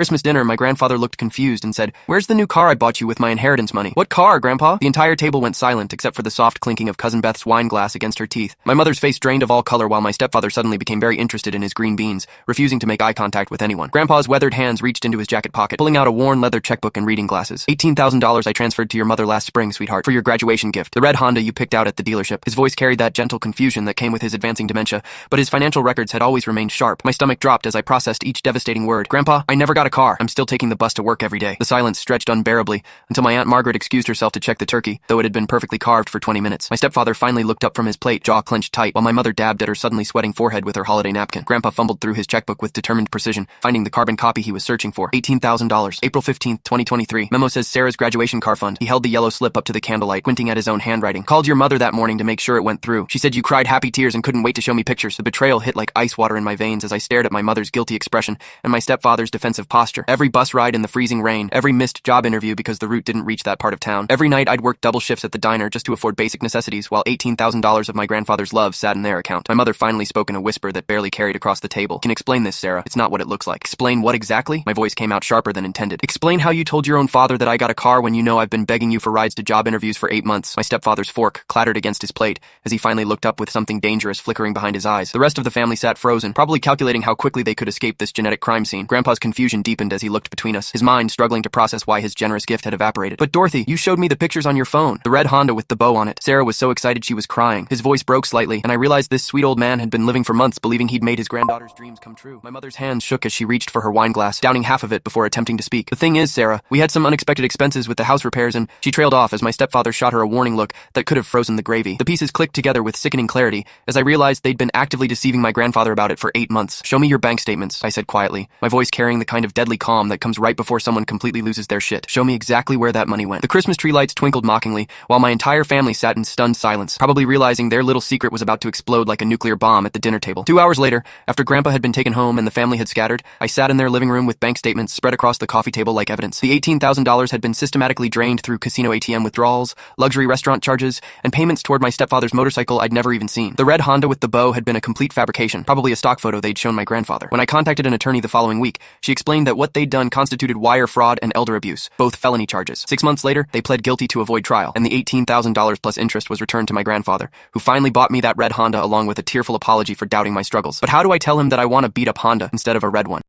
Christmas dinner, my grandfather looked confused and said, "Where's the new car I bought you with my inheritance money?" "What car, Grandpa?" The entire table went silent except for the soft clinking of Cousin Beth's wine glass against her teeth. My mother's face drained of all color while my stepfather suddenly became very interested in his green beans, refusing to make eye contact with anyone. Grandpa's weathered hands reached into his jacket pocket, pulling out a worn leather checkbook and reading glasses. $18,000 I transferred to your mother last spring, sweetheart, for your graduation gift. The red Honda you picked out at the dealership. His voice carried that gentle confusion that came with his advancing dementia, but his financial records had always remained sharp. My stomach dropped as I processed each devastating word. Grandpa, I never got a car. I'm still taking the bus to work every day. The silence stretched unbearably until my Aunt Margaret excused herself to check the turkey, though it had been perfectly carved for 20 minutes. My stepfather finally looked up from his plate, jaw clenched tight, while my mother dabbed at her suddenly sweating forehead with her holiday napkin. Grandpa fumbled through his checkbook with determined precision, finding the carbon copy he was searching for. $18,000. April 15th, 2023. Memo says Sarah's graduation car fund. He held the yellow slip up to the candlelight, squinting at his own handwriting. Called your mother that morning to make sure it went through. She said you cried happy tears and couldn't wait to show me pictures. The betrayal hit like ice water in my veins as I stared at my mother's guilty expression and my stepfather's defensive posture. Every bus ride in the freezing rain, every missed job interview because the route didn't reach that part of town. Every night I'd work double shifts at the diner just to afford basic necessities, while $18,000 of my grandfather's love sat in their account. My mother finally spoke in a whisper that barely carried across the table. "Can explain this, Sarah. It's not what it looks like." "Explain what exactly?" My voice came out sharper than intended. "Explain how you told your own father that I got a car when you know I've been begging you for rides to job interviews for 8 months." My stepfather's fork clattered against his plate as he finally looked up with something dangerous flickering behind his eyes. The rest of the family sat frozen, probably calculating how quickly they could escape this genetic crime scene. Grandpa's confusion deepened as he looked between us, his mind struggling to process why his generous gift had evaporated. "But Dorothy, you showed me the pictures on your phone. The red Honda with the bow on it." Sarah was so excited she was crying. His voice broke slightly, and I realized this sweet old man had been living for months believing he'd made his granddaughter's dreams come true. My mother's hands shook as she reached for her wine glass, downing half of it before attempting to speak. "The thing is, Sarah, we had some unexpected expenses with the house repairs and..." She trailed off as my stepfather shot her a warning look that could have frozen the gravy. The pieces clicked together with sickening clarity as I realized they'd been actively deceiving my grandfather about it for 8 months. "Show me your bank statements," I said quietly, my voice carrying the kind of deadly calm that comes right before someone completely loses their shit. "Show me exactly where that money went." The Christmas tree lights twinkled mockingly, while my entire family sat in stunned silence, probably realizing their little secret was about to explode like a nuclear bomb at the dinner table. 2 hours later, after Grandpa had been taken home and the family had scattered, I sat in their living room with bank statements spread across the coffee table like evidence. The $18,000 had been systematically drained through casino ATM withdrawals, luxury restaurant charges, and payments toward my stepfather's motorcycle I'd never even seen. The red Honda with the bow had been a complete fabrication, probably a stock photo they'd shown my grandfather. When I contacted an attorney the following week, she explained that what they'd done constituted wire fraud and elder abuse, both felony charges. 6 months later, they pled guilty to avoid trial, and the $18,000 plus interest was returned to my grandfather, who finally bought me that red Honda along with a tearful apology for doubting my struggles. But how do I tell him that I want a beat-up Honda instead of a red one?